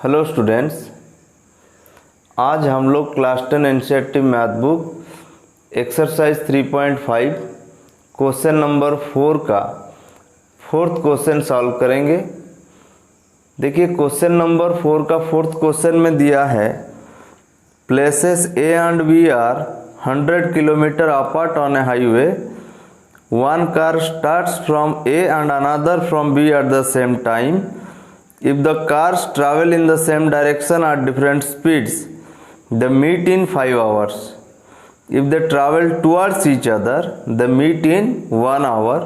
Hello students, आज हम लोग class 10 NCERT math book exercise 3.5 question number 4 का फोर्थ क्वेश्चन सॉल्व करेंगे। देखिए क्वेश्चन नंबर 4 का फोर्थ क्वेश्चन में दिया है places A and B are 100 kilometre apart on a highway. One car starts from A and another from B at the same time. If the cars travel in the same direction at different speeds, they meet in 5 hours. If they travel towards each other, they meet in 1 hour.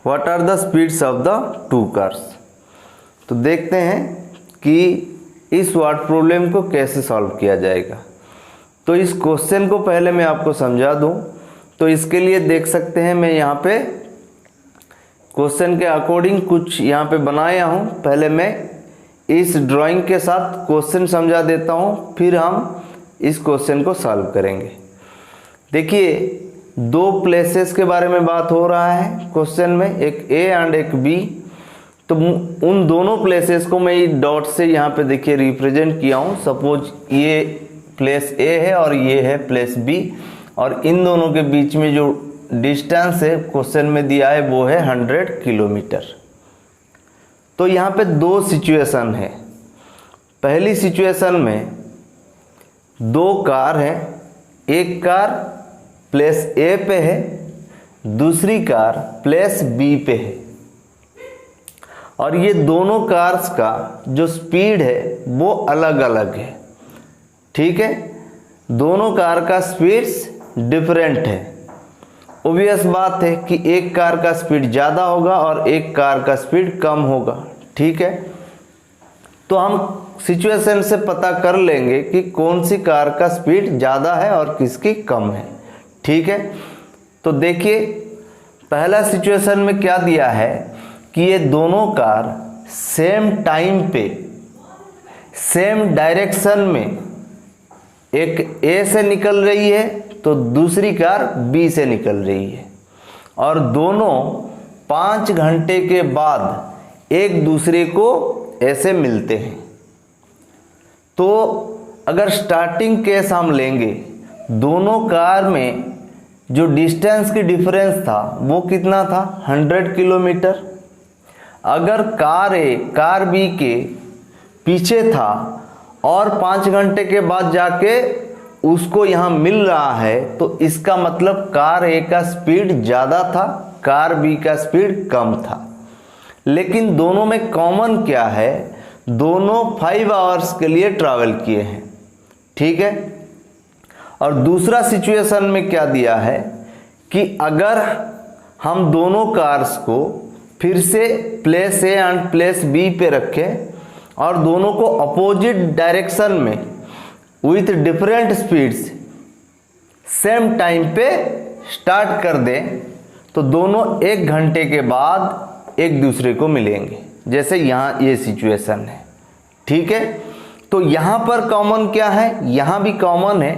What are the speeds of the two cars? तो देखते हैं कि इस word problem को कैसे solve किया जाएगा। तो इस क्वेश्चन को पहले मैं आपको समझा दूं, तो इसके लिए देख सकते हैं मैं यहाँ पे क्वेश्चन के अकॉर्डिंग कुछ यहाँ पे बनाया हूँ। पहले मैं इस ड्राइंग के साथ क्वेश्चन समझा देता हूँ, फिर हम इस क्वेश्चन को सॉल्व करेंगे। देखिए दो प्लेसेस के बारे में बात हो रहा है क्वेश्चन में, एक ए एंड एक बी। तो उन दोनों प्लेसेस को मैं डॉट से यहाँ पे देखिए रिप्रेजेंट किया हूँ। सपोज ये प्लेस ए है और ये है प्लेस बी, और इन दोनों के बीच में जो डिस्टेंस है क्वेश्चन में दिया है वो है 100 किलोमीटर। तो यहाँ पे दो सिचुएशन है। पहली सिचुएशन में दो कार है, एक कार प्लेस ए पे है, दूसरी कार प्लेस बी पे है, और ये दोनों कार्स का जो स्पीड है वो अलग अलग है। ठीक है, दोनों कार का स्पीड्स डिफरेंट है। ऑब्वियस बात है कि एक कार का स्पीड ज़्यादा होगा और एक कार का स्पीड कम होगा। ठीक है, तो हम सिचुएशन से पता कर लेंगे कि कौन सी कार का स्पीड ज़्यादा है और किसकी कम है। ठीक है, तो देखिए पहला सिचुएशन में क्या दिया है कि ये दोनों कार सेम टाइम पे सेम डायरेक्शन में, एक ए से निकल रही है तो दूसरी कार बी से निकल रही है, और दोनों 5 घंटे के बाद एक दूसरे को ऐसे मिलते हैं। तो अगर स्टार्टिंग केस हम लेंगे, दोनों कार में जो डिस्टेंस की डिफरेंस था वो कितना था, 100 किलोमीटर। अगर कार ए कार बी के पीछे था और 5 घंटे के बाद जाके उसको यहाँ मिल रहा है, तो इसका मतलब कार ए का स्पीड ज़्यादा था, कार बी का स्पीड कम था। लेकिन दोनों में कॉमन क्या है, दोनों 5 आवर्स के लिए ट्रैवल किए हैं। ठीक है, और दूसरा सिचुएशन में क्या दिया है कि अगर हम दोनों कार्स को फिर से place A and place B पे रखें और दोनों को अपोजिट डायरेक्शन में with different speeds same time पे स्टार्ट कर दें, तो दोनों 1 घंटे के बाद एक दूसरे को मिलेंगे, जैसे यहाँ ये सिचुएशन है। ठीक है, तो यहाँ पर कॉमन क्या है, यहाँ भी कॉमन है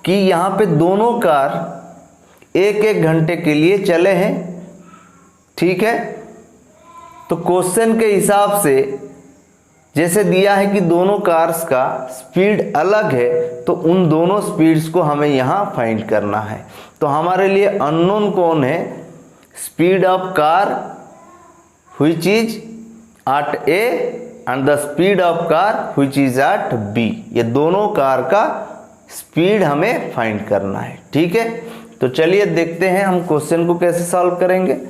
कि यहाँ पे दोनों कार 1-1 घंटे के लिए चले हैं। ठीक है, तो क्वेश्चन के हिसाब से जैसे दिया है कि दोनों कार्स का स्पीड अलग है, तो उन दोनों स्पीड्स को हमें यहाँ फाइंड करना है। तो हमारे लिए अननोन कौन है, speed of car which is at A and the speed of car which is at B. ये दोनों कार का स्पीड हमें फाइंड करना है। ठीक है, तो चलिए देखते हैं हम क्वेश्चन को कैसे सॉल्व करेंगे।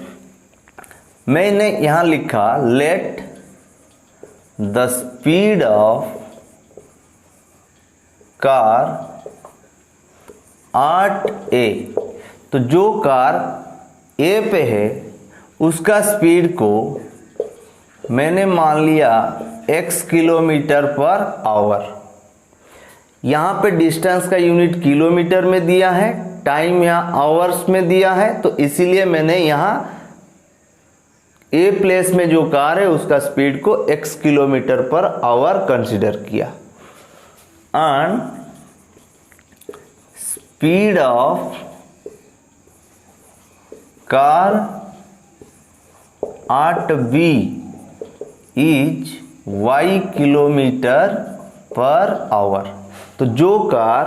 मैंने यहाँ लिखा late the speed of car at A। तो जो कार A पे है उसका स्पीड को मैंने मान लिया x किलोमीटर पर आवर। यहाँ पे डिस्टेंस का यूनिट किलोमीटर में दिया है, टाइम यहाँ आवर्स में दिया है, तो इसीलिए मैंने यहाँ ए प्लेस में जो कार है उसका स्पीड को x kilometre per hour consider किया। And speed of car at B is y kilometre per hour. तो जो कार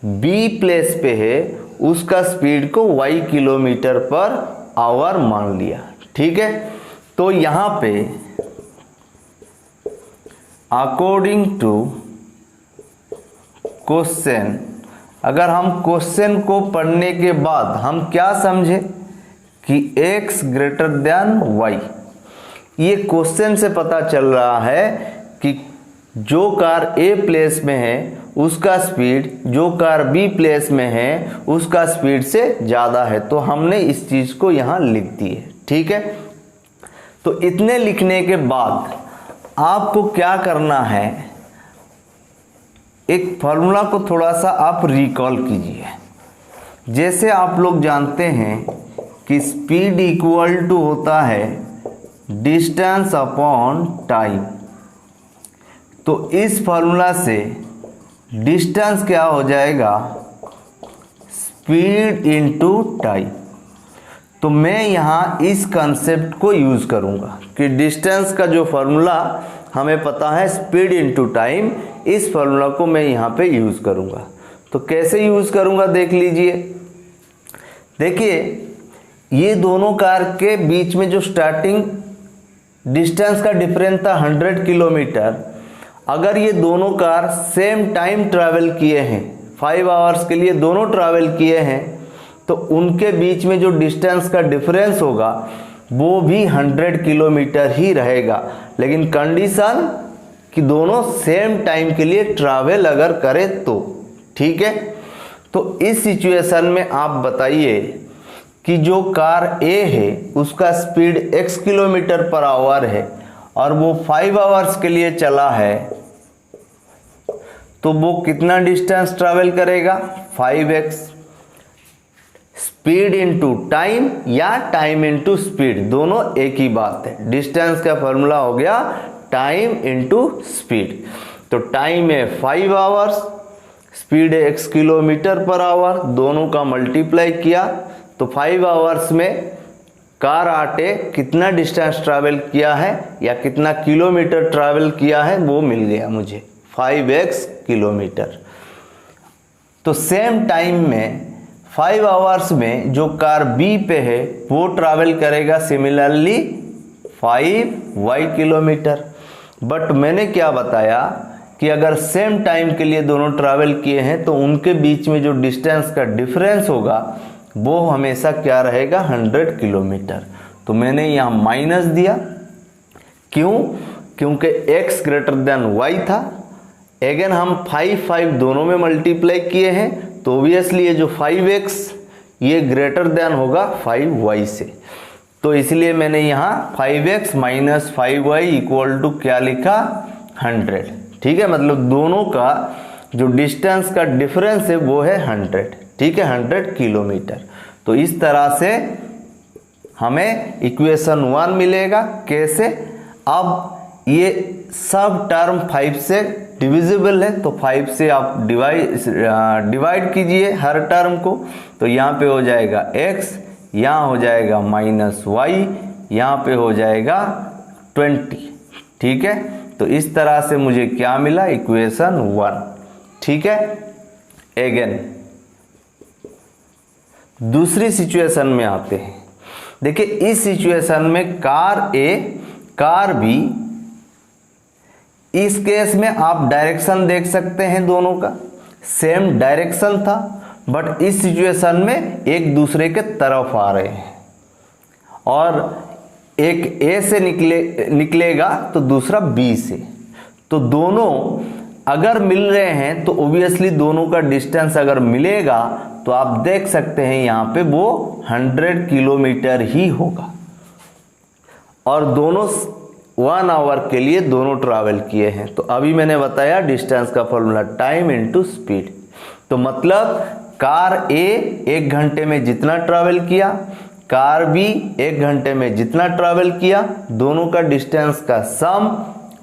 बी प्लेस पे है उसका स्पीड को y किलोमीटर पर आवर मान लिया। ठीक है, तो यहां पे अकॉर्डिंग टू क्वेश्चन, अगर हम क्वेश्चन को पढ़ने के बाद हम क्या समझे कि x ग्रेटर देन y, ये क्वेश्चन से पता चल रहा है कि जो कार A प्लेस में है उसका स्पीड जो कार B प्लेस में है उसका स्पीड से ज़्यादा है, तो हमने इस चीज़ को यहाँ लिख दी है। ठीक है, तो इतने लिखने के बाद आपको क्या करना है, एक फॉर्मूला को थोड़ा सा आप रिकॉल कीजिए। जैसे आप लोग जानते हैं कि स्पीड इक्वल टू होता है डिस्टेंस अपॉन टाइम, तो इस फॉर्मूला से डिस्टेंस क्या हो जाएगा, स्पीड इनटू टाइम। तो मैं यहाँ इस कंसेप्ट को यूज़ करूँगा कि डिस्टेंस का जो फॉर्मूला हमें पता है स्पीड इनटू टाइम, इस फॉर्मूला को मैं यहाँ पे यूज़ करूँगा। तो कैसे यूज़ करूँगा देख लीजिए। देखिए, ये दोनों कार के बीच में जो स्टार्टिंग डिस्टेंस का डिफरेंस था 100 किलोमीटर, अगर ये दोनों कार सेम टाइम ट्रैवल किए हैं, 5 आवर्स के लिए दोनों ट्रैवल किए हैं, तो उनके बीच में जो डिस्टेंस का डिफरेंस होगा वो भी 100 किलोमीटर ही रहेगा, लेकिन कंडीशन कि दोनों सेम टाइम के लिए ट्रैवल अगर करें तो। ठीक है, तो इस सिचुएशन में आप बताइए कि जो कार A है उसका speed x kilometre per our है और वो 5 आवर्स के लिए चला है, तो वो कितना डिस्टेंस ट्रैवल करेगा, 5x। स्पीड इनटू टाइम या टाइम इनटू स्पीड दोनों एक ही बात है। डिस्टेंस का फॉर्मूला हो गया टाइम इनटू स्पीड। तो टाइम है 5 आवर्स, स्पीड है x किलोमीटर पर आवर, दोनों का मल्टीप्लाई किया तो 5 आवर्स में कार आटे कितना डिस्टेंस ट्रैवल किया है या कितना किलोमीटर ट्रैवल किया है वो मिल गया मुझे, 5x किलोमीटर। तो सेम टाइम में 5 आवर्स में जो कार B पे है वो ट्रैवल करेगा सिमिलरली 5y किलोमीटर। बट मैंने क्या बताया कि अगर सेम टाइम के लिए दोनों ट्रैवल किए हैं तो उनके बीच में जो डिस्टेंस का डिफरेंस होगा वो हमेशा क्या रहेगा, 100 किलोमीटर। तो मैंने यहाँ माइनस दिया, क्यों, क्योंकि x ग्रेटर देन y था। अगेन हम 5 दोनों में मल्टीप्लाई किए हैं तो ऑब्वियसली ये जो 5x ये ग्रेटर देन होगा 5y से, तो इसलिए मैंने यहाँ 5x minus 5y equal to क्या लिखा, 100। ठीक है, मतलब दोनों का जो डिस्टेंस का डिफरेंस है वो है 100। ठीक है, 100 किलोमीटर। तो इस तरह से हमें इक्वेशन 1 मिलेगा। कैसे, अब ये सब टर्म 5 से डिविजिबल है तो 5 से आप डिवाइड कीजिए हर टर्म को, तो यहाँ पे हो जाएगा x, यहाँ हो जाएगा माइनस y, यहाँ पे हो जाएगा 20। ठीक है, तो इस तरह से मुझे क्या मिला, इक्वेशन 1। ठीक है, अगेन दूसरी सिचुएशन में आते हैं। देखिए, इस सिचुएशन में कार A कार B, इस केस में आप डायरेक्शन देख सकते हैं, दोनों का सेम डायरेक्शन था, बट इस सिचुएशन में एक दूसरे के तरफ आ रहे हैं और एक A से निकलेगा तो दूसरा B से। तो दोनों अगर मिल रहे हैं तो ऑब्वियसली दोनों का डिस्टेंस अगर मिलेगा तो आप देख सकते हैं यहाँ पे वो 100 किलोमीटर ही होगा और दोनों 1 आवर के लिए दोनों ट्रैवल किए हैं। तो अभी मैंने बताया डिस्टेंस का फॉर्मूला टाइम इनटू स्पीड। तो मतलब कार A 1 घंटे में जितना ट्रैवल किया, कार B 1 घंटे में जितना ट्रैवल किया, दोनों का डिस्टेंस का सम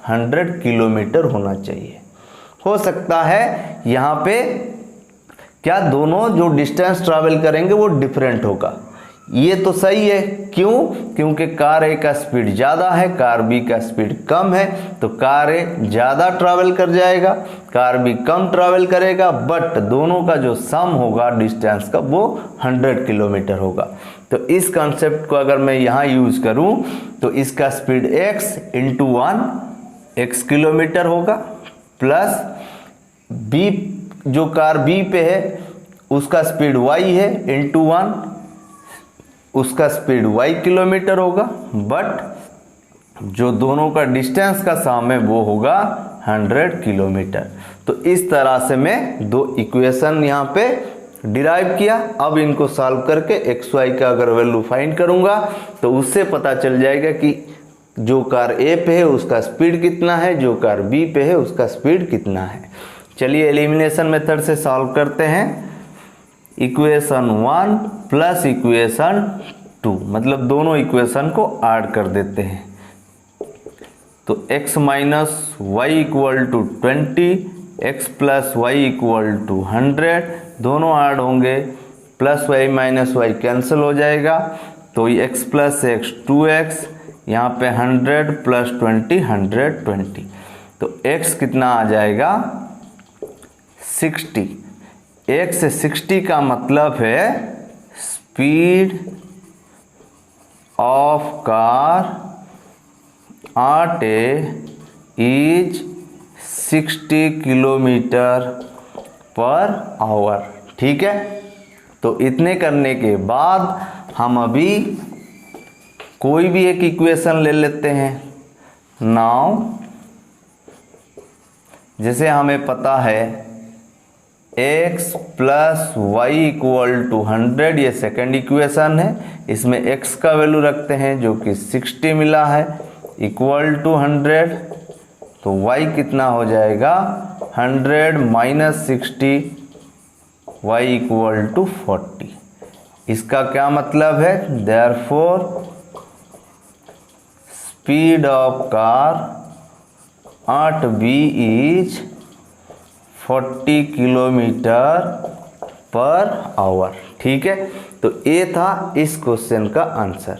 100 किलोमीटर होना चाहिए। हो सकता है यहाँ पे क्या दोनों जो डिस्टेंस ट्रैवल करेंगे वो डिफरेंट होगा, ये तो सही है, क्यों? क्योंकि कार ए का स्पीड ज़्यादा है, कार बी का स्पीड कम है, तो कार ए ज़्यादा ट्रैवल कर जाएगा, कार बी कम ट्रैवल करेगा, बट दोनों का जो सम होगा डिस्टेंस का वो 100 किलोमीटर होगा। तो इस कॉन्सेप्ट को अगर मैं यहाँ यूज़ करूँ तो इसका speed x into 1 x kilometre होगा, प्लस बी जो कार बी पे है उसका स्पीड y है इंटू 1 उसका स्पीड y किलोमीटर होगा, बट जो दोनों का डिस्टेंस का सम है वो होगा 100 किलोमीटर। तो इस तरह से मैं दो इक्वेशन यहाँ पे डिराइव किया। अब इनको सॉल्व करके एक्स वाई का अगर वैल्यू फाइंड करूँगा तो उससे पता चल जाएगा कि जो कार ए पे है उसका स्पीड कितना है, जो कार बी पे है उसका स्पीड कितना है। चलिए एलिमिनेशन मेथड से सॉल्व करते हैं। इक्वेशन 1 प्लस इक्वेशन 2, मतलब दोनों इक्वेशन को ऐड कर देते हैं। तो x minus Y equal to 20, x plus Y equal to 100, दोनों ऐड होंगे, plus Y minus Y cancel हो जाएगा, तो ये x प्लस एक्स 2x, यहाँ पे 100 प्लस 20 120, तो x कितना आ जाएगा 60। x से 60 का मतलब है speed of car eight A is 60 kilometre per hour. ठीक है, तो इतने करने के बाद हम अभी कोई भी एक इक्वेशन ले लेते हैं। नाउ जैसे हमें पता है x plus Y equal to 100, ये सेकेंड इक्वेशन है, इसमें x का वैल्यू रखते हैं जो कि 60 मिला है, इक्वल टू 100, तो y कितना हो जाएगा 100 माइनस 60, y इक्वल टू 40। इसका क्या मतलब है? Therefore speed of car at B is 40 kilometre per hour. ठीक है, तो ये था इस क्वेश्चन का आंसर।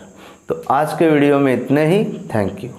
तो आज के वीडियो में इतने ही। Thank you.